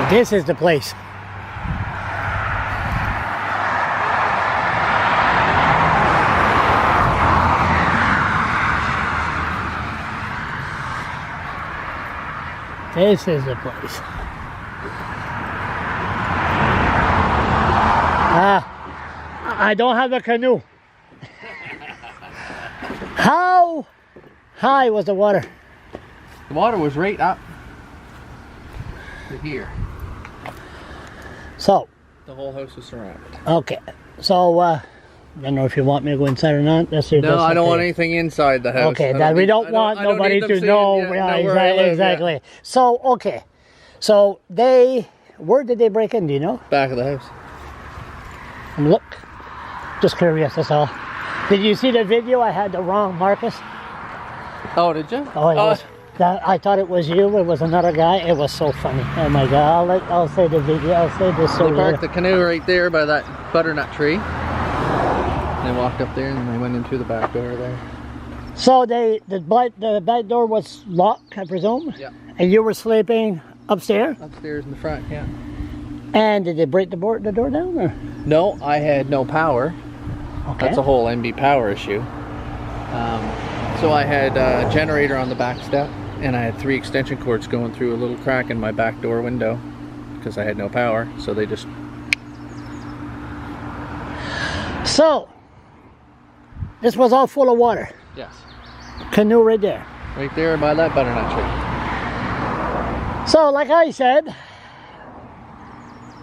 This is the place. This is the place. I don't have a canoe. How high was the water? The water was right up to here. So. The whole house was surrounded. Okay. So, I don't know if you want me to go inside or not. No, I don't want anything inside the house. Okay, that we don't want nobody to know. Exactly. So, okay. So, where did they break in, do you know? Back of the house. And look. Just curious, that's all. Did you see the video? I had the wrong Markus. Oh, did you? Oh, it was. I thought it was you. It was another guy. It was so funny. Oh my God! I'll say the video. I'll say this. They parked the canoe right there by that butternut tree. They walked up there and they went in through the back door there. So the back door was locked, I presume. Yeah. And you were sleeping upstairs. Upstairs in the front, yeah. And did they break the door down, or? No, I had no power. Okay. That's a whole NB power issue. So I had a generator on the back step, and I had 3 extension cords going through a little crack in my back door window because I had no power. So they just. So this was all full of water. Yes. Canoe right there. Right there by that butternut tree. So, like I said,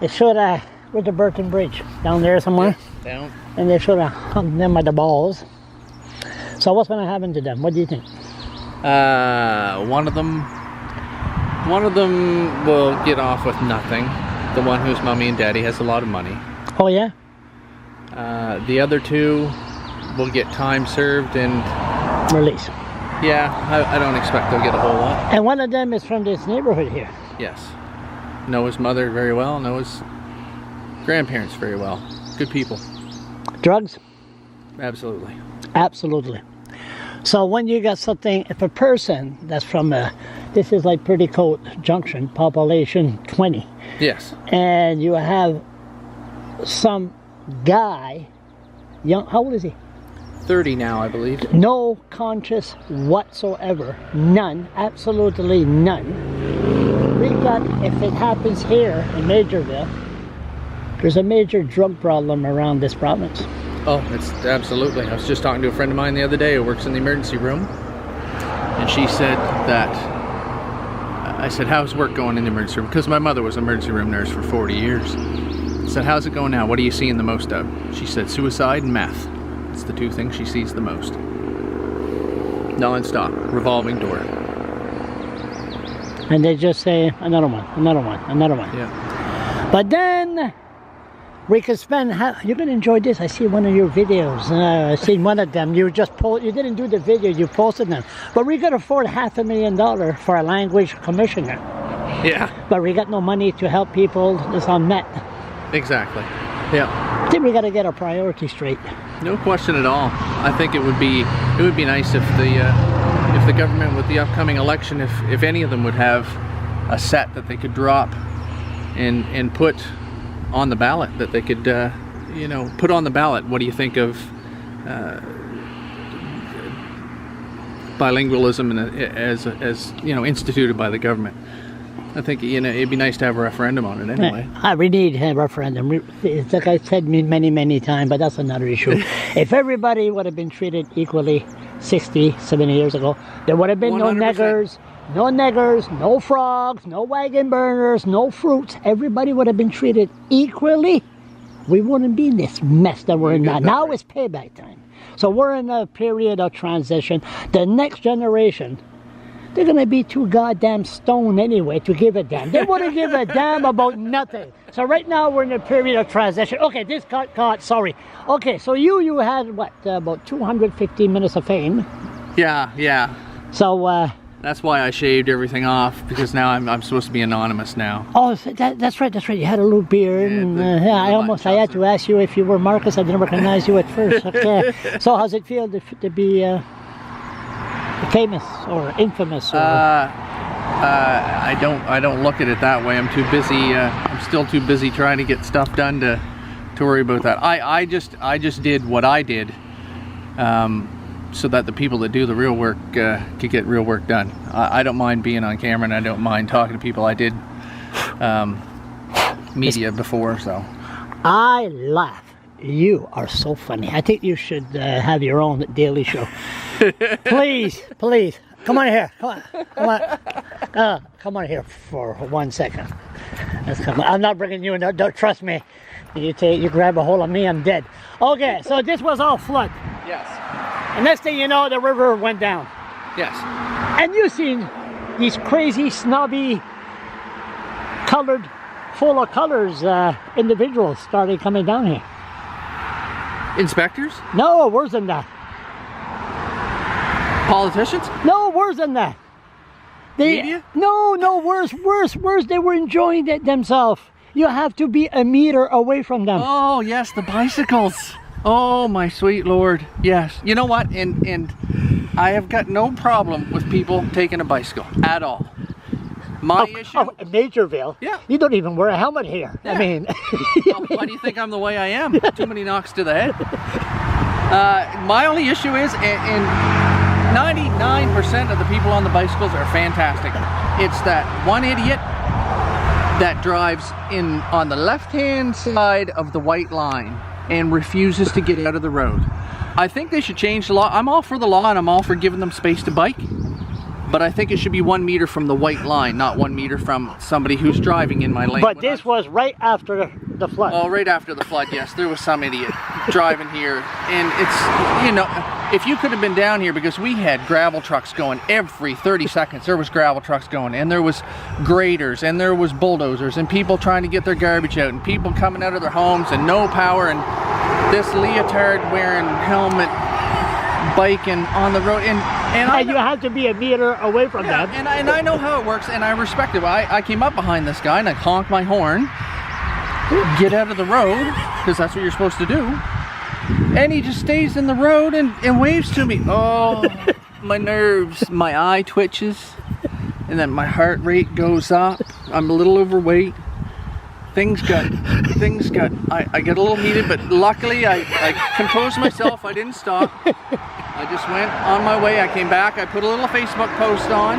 it should have with the Burton Bridge down there somewhere. Yes, down. And they should have hung them by the balls. So what's going to happen to them? What do you think? One of them will get off with nothing. The one whose mommy and daddy has a lot of money. Oh yeah? The other 2 will get time served and release. Yeah, I don't expect they'll get a whole lot. And one of them is from this neighborhood here. Yes. Know his mother very well, know his grandparents very well. Good people. Drugs? Absolutely. Absolutely. So when you got something, if a person that's from this is like Pretty Coat Junction, population 20. Yes. And you have some guy, young, how old is he? 30 now, I believe. No conscience whatsoever. None. Absolutely none. We got, if it happens here in Maugerville, there's a major drug problem around this province. Oh, it's absolutely. I was just talking to a friend of mine the other day who works in the emergency room, and she said that, I said, how's work going in the emergency room? Because my mother was an emergency room nurse for 40 years. I said, how's it going now? What are you seeing the most of? She said, suicide and meth. It's the 2 things she sees the most. Non-stop, revolving door. And they just say, another one, another one, another one. Yeah. But then we could spend, you're going to enjoy this. I see one of your videos. I seen one of them. You just you didn't do the video, you posted them. But we could afford $500,000 for a language commissioner. Yeah. But we got no money to help people. It's unmet. Exactly. Yeah. I think we got to get our priorities straight. No question at all. I think it would be nice if the government with the upcoming election, if any of them would have a set that they could drop and put on the ballot, that they could you know, put on the ballot. What do you think of bilingualism as you know, instituted by the government? I think, you know, it'd be nice to have a referendum on it anyway. We need a referendum. It's like I said many times, but that's another issue. If everybody would have been treated equally 60, 70 years ago, there would have been 100%. No niggers, no frogs, no wagon burners, no fruits. Everybody would have been treated equally. We wouldn't be in this mess that we're in now. Now it's payback time. So we're in a period of transition. The next generation, they're going to be too goddamn stoned anyway to give a damn. They wouldn't give a damn about nothing. So right now we're in a period of transition. Okay, this got caught, sorry. Okay, so you had, what, about 250 minutes of fame. Yeah. So, that's why I shaved everything off, because now I'm supposed to be anonymous now. Oh, that's right. You had a little beard. Yeah, I had to ask you if you were Markus. I didn't recognize you at first. Okay. So how's it feel to be famous or infamous? Or? I don't look at it that way. I'm too busy. I'm still too busy trying to get stuff done to worry about that. I just did what I did, so that the people that do the real work could get real work done. I don't mind being on camera, and I don't mind talking to people. I did media before, so. I laugh. You are so funny. I think you should have your own daily show. Please, please, come on here. Come on, come on here for 1 second. Let's come on. I'm not bringing you in. Don't trust me. You grab a hold of me, I'm dead. Okay, so this was all flood. Yes. And next thing you know, the river went down. Yes. And you've seen these crazy, snobby, colored, full of colors individuals started coming down here. Inspectors? No, worse than that. Politicians? No, worse than that. Media? No, worse. They were enjoying it themselves. You have to be a meter away from them. Oh, yes, the bicycles. Oh, my sweet Lord. Yes. You know what? And I have got no problem with people taking a bicycle at all. My issue? Maugerville? Yeah. You don't even wear a helmet here. Yeah. I mean... Well, why do you think I'm the way I am? Too many knocks to the head. My only issue is, and 99% of the people on the bicycles are fantastic. It's that one idiot that drives in on the left-hand side of the white line and refuses to get out of the road. I think they should change the law. I'm all for the law, and I'm all for giving them space to bike. But I think it should be 1 meter from the white line, not 1 meter from somebody who's driving in my lane. But this was right after the flood. Oh, right after the flood, yes. There was some idiot driving here. And it's, you know, if you could have been down here, because we had gravel trucks going every 30 seconds. There was gravel trucks going, and there was graders, and there was bulldozers, and people trying to get their garbage out, and people coming out of their homes, and no power, and this leotard wearing helmet biking on the road, and you have to be a meter away from them. And I know how it works, and I respect it. I came up behind this guy and I honked my horn, get out of the road, because that's what you're supposed to do, and he just stays in the road and waves to me. Oh, my nerves, my eye twitches, and then my heart rate goes up. I'm a little overweight. Things got, I get a little heated, but luckily I composed myself. I didn't stop. I just went on my way. I came back. I put a little Facebook post on,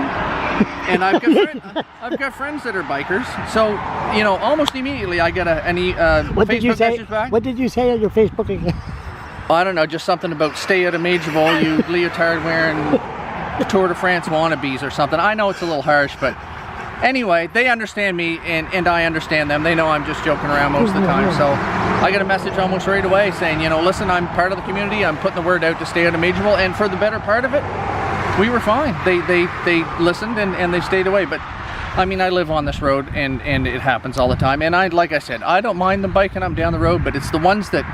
and I've got friends that are bikers. So, you know, almost immediately I got Facebook message back. What did you say on your Facebook again? I don't know, just something about stay out of Maugerville, you leotard wearing Tour de France wannabes or something. I know it's a little harsh, but anyway, they understand me, and I understand them. They know I'm just joking around most of the time. So I got a message almost right away saying, you know, listen, I'm part of the community. I'm putting the word out to stay out of Maugerville, and for the better part of it, we were fine. They listened and they stayed away. But I mean, I live on this road, and it happens all the time. And like I said, I don't mind them biking up down the road, but it's the ones that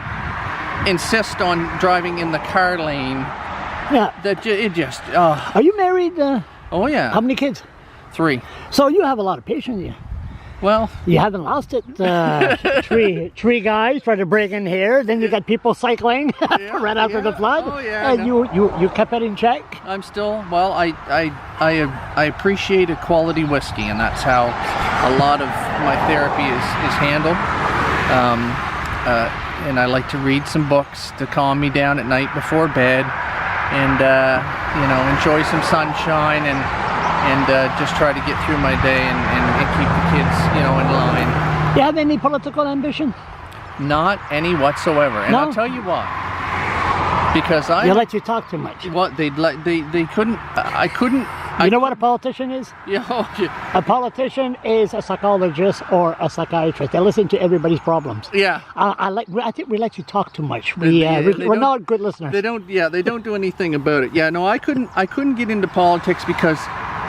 insist on driving in the car lane. Yeah. That it just. Are you married? Oh yeah. How many kids? 3. So you have a lot of patience. Yeah. Well, you haven't lost it. Three guys trying to break in here. Then you got people cycling right after the flood. Oh yeah. And you kept it in check. I'm still, well, I appreciate a quality whiskey, and that's how a lot of my therapy is handled. And I like to read some books to calm me down at night before bed, and you know, enjoy some sunshine and just try to get through my day and keep the kids, you know, in line. Do you have any political ambition? Not any whatsoever, and no? I'll tell you why. Because they let you talk too much. What they couldn't. I couldn't. You know what a politician is? Yeah. A politician is a psychologist or a psychiatrist. They listen to everybody's problems. Yeah. I think we let you talk too much. We're not good listeners. They don't. Yeah. They don't do anything about it. Yeah. No. I couldn't get into politics because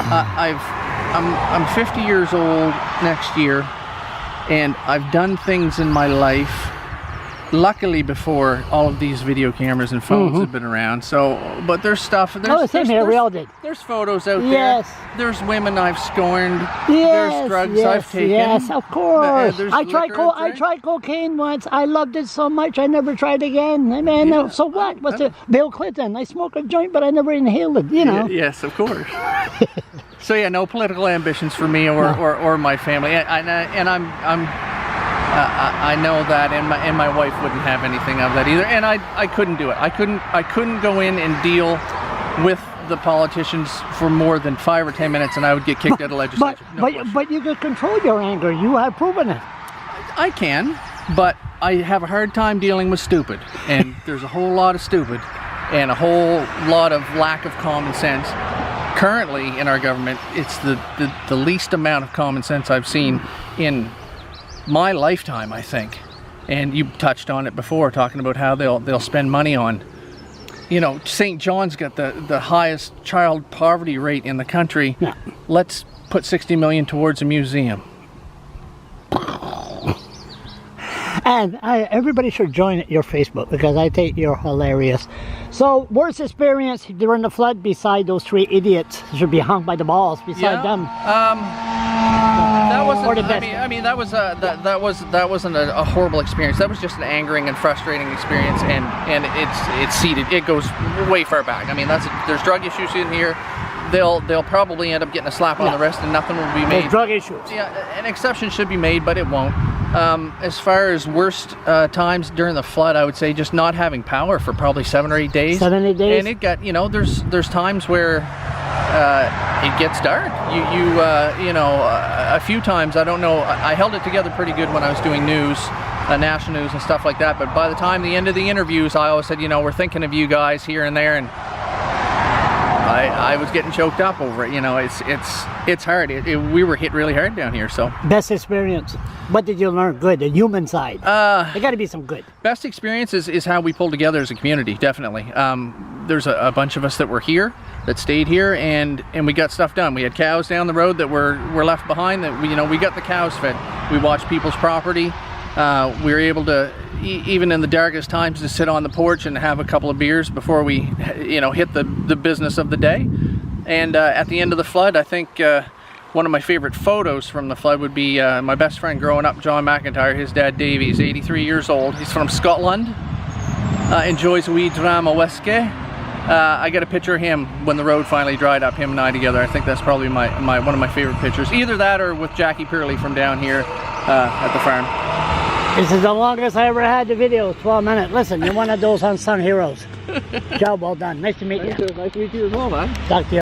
I'm 50 years old next year, and I've done things in my life, luckily before all of these video cameras and phones have been around. So, but there's stuff. Same here. We all did. There's photos out yes. there. There's women I've scorned. Yes. There's drugs I've taken. Yes, of course. I tried tried cocaine once. I loved it so much I never tried again. I mean, so what? What's it? Bill Clinton. I smoked a joint, but I never inhaled it. You know. Yes, of course. So yeah, no political ambitions for me or my family, and I know that, and my wife wouldn't have anything of that either, and I couldn't do it. I couldn't go in and deal with the politicians for more than 5 or 10 minutes, and I would get kicked out of legislature. But you can control your anger. You have proven it. I can, but I have a hard time dealing with stupid, and there's a whole lot of stupid and a whole lot of lack of common sense. Currently in our government, it's the least amount of common sense I've seen in my lifetime, I think. And you touched on it before, talking about how they'll spend money on, you know, St. John's got the highest child poverty rate in the country. Yeah. Let's put 60 million towards a museum. And everybody should join your Facebook, because I think you're hilarious. So, worst experience during the flood beside those 3 idiots should be hung by the balls beside them. That wasn't. Or the best. I mean, that wasn't a horrible experience. That was just an angering and frustrating experience, and it's seeded. It goes way far back. I mean, there's drug issues in here. They'll probably end up getting a slap on the wrist, and nothing will be made. There's drug issues. Yeah, an exception should be made, but it won't. As far as worst times during the flood, I would say just not having power for probably 7 or 8 days. 7 or 8 days. And it got, you know, there's times where it gets dark. You know, a few times, I don't know, I held it together pretty good when I was doing news, national news and stuff like that. But by the time the end of the interviews, I always said, you know, we're thinking of you guys here and there, and I was getting choked up over it. You know, it's hard. We were hit really hard down here. So best experience. What did you learn? Good, the human side. There got to be some good. Best experience is how we pulled together as a community. Definitely. There's a bunch of us that were here, that stayed here, and we got stuff done. We had cows down the road that were left behind. That we got the cows fed. We watched people's property. We were able to, even in the darkest times, to sit on the porch and have a couple of beers before we, hit the business of the day. And at the end of the flood, I think one of my favorite photos from the flood would be my best friend growing up, John McIntyre. His dad, Davey, he's 83 years old. He's from Scotland. Enjoys a wee drama whiskey. I got a picture of him when the road finally dried up, him and I together. I think that's probably one of my favorite pictures. Either that or with Jackie Pearley from down here at the farm. This is the longest I ever had the video, 12 minutes. Listen, you're one of those unsung heroes. Job well done. Nice to meet you. Nice to meet you as well, man. Talk to you.